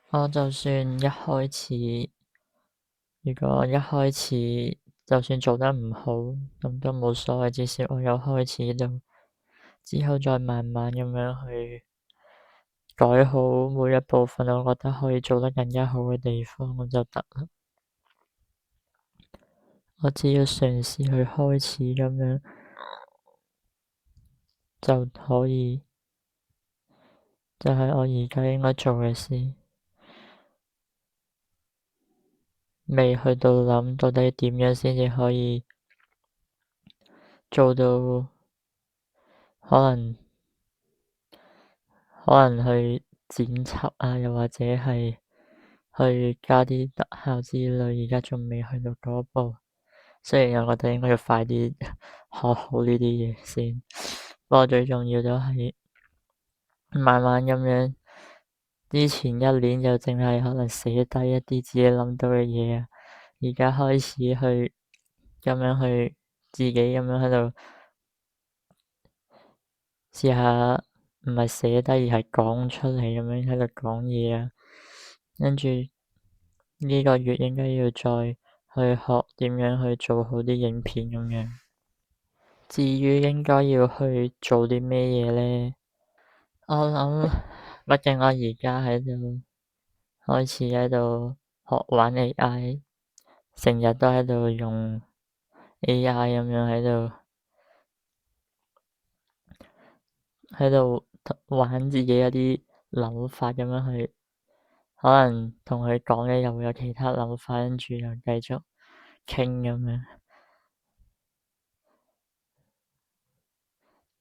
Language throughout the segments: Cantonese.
我就算一開始，如果一開始就算做得唔好，咁都冇所謂，至少我有開始到，之後再慢慢咁樣去改好每一部分，我覺得可以做得更加好嘅地方，咁就得啦。我只要嘗試去開始咁樣就可以，就係我而家應該做嘅事。未去到諗到底點樣先至可以做到，可能去剪輯啊，又或者係去加啲特效之類，而家仲未去到嗰步。雖然我覺得應該要快啲學好呢啲嘢先，不過最重要都係慢慢咁樣。之前一年就淨係可能寫低一啲自己諗到嘅嘢啊，而家開始去咁樣去自己咁樣喺度試下，唔係寫低而係講出嚟咁樣喺度講嘢啊。跟住呢個月應該要再去學點樣去做好啲影片咁樣。至於應該要去做啲咩嘢咧？我諗，畢竟我而家喺度開始喺度學玩 AI，成日都喺度用 AI 咁樣喺度玩自己一啲諗法咁樣去，可能同佢講嘅又會有其他諗法，跟住又繼續傾咁樣。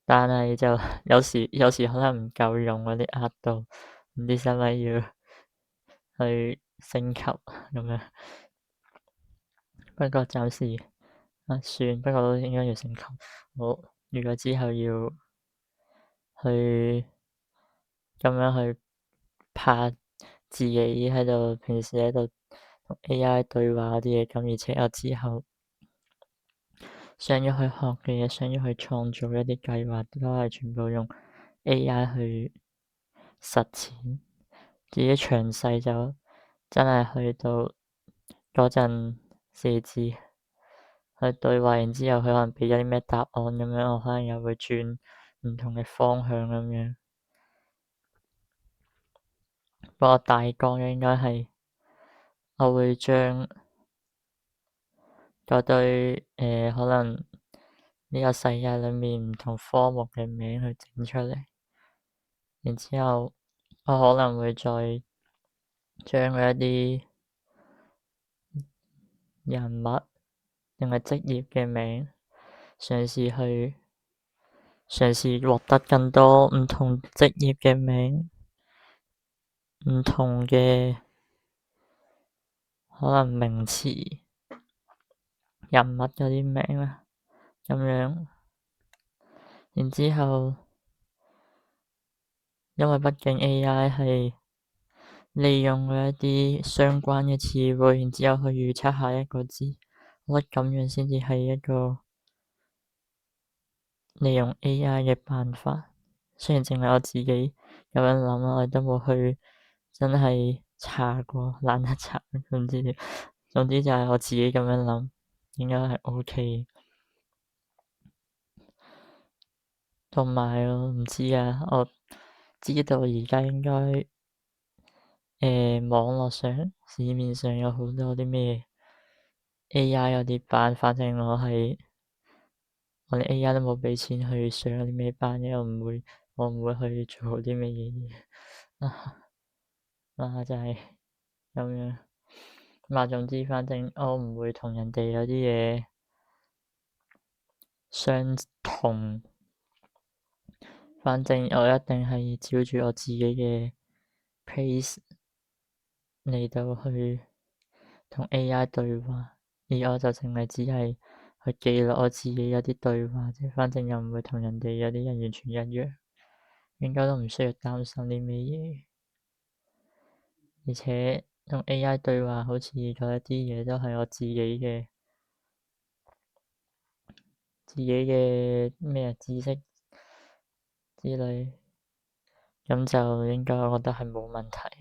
但係就有時可能唔夠用嗰啲額度，唔知使咪要去升級咁樣。不過暫時算，不過都應該要升級。好，如果之後要去咁樣去拍自己喺度，平時喺度同 AI 對話嗰啲嘢，咁而且我之後想要去學嘅嘢，想要去創造一啲計劃，都係全部用 AI 去實踐。至於詳細就真係去到嗰陣四字去對話，然之後佢可能畀咗啲咩答案咁樣，我可能又會轉唔同嘅方向咁樣。不過大綱應該係我會將嗰堆可能呢個世界裏面唔同科目嘅名去整出嚟，然之後我可能會再將佢一啲人物定係職業嘅名嘗試獲得更多唔同職業嘅名，唔同嘅可能名詞人物嗰啲名啦，咁樣。然之後，因為畢竟 AI 係利用咗一啲相關嘅詞彙，然之後去預測下一個字，我覺得咁樣先至係一個利用 AI 嘅辦法。雖然淨係我自己咁樣諗啦，我都冇去真係查過，懶得查，總之就係我自己咁樣諗，應該係 OK。同埋我唔知啊，我知道而家應該網絡上市面上有好多啲咩 AI 嗰啲班，反正我連 AI 都冇畀錢去上嗰啲咩班，因為我唔會去做好啲咩嘢就係咁樣。總之反正我唔會同人哋有啲嘢相同，反正我一定係照住我自己嘅 pace 嚟到去同 AI 對話，而我就淨係只係去記錄我自己有啲對話啫，反正又唔會同人哋有啲人完全一樣，應該都唔需要擔心啲咩嘢。而且同 AI 對話，好似嗰一啲嘢都係我自己嘅咩知識之類，咁就應該我覺得係冇問題。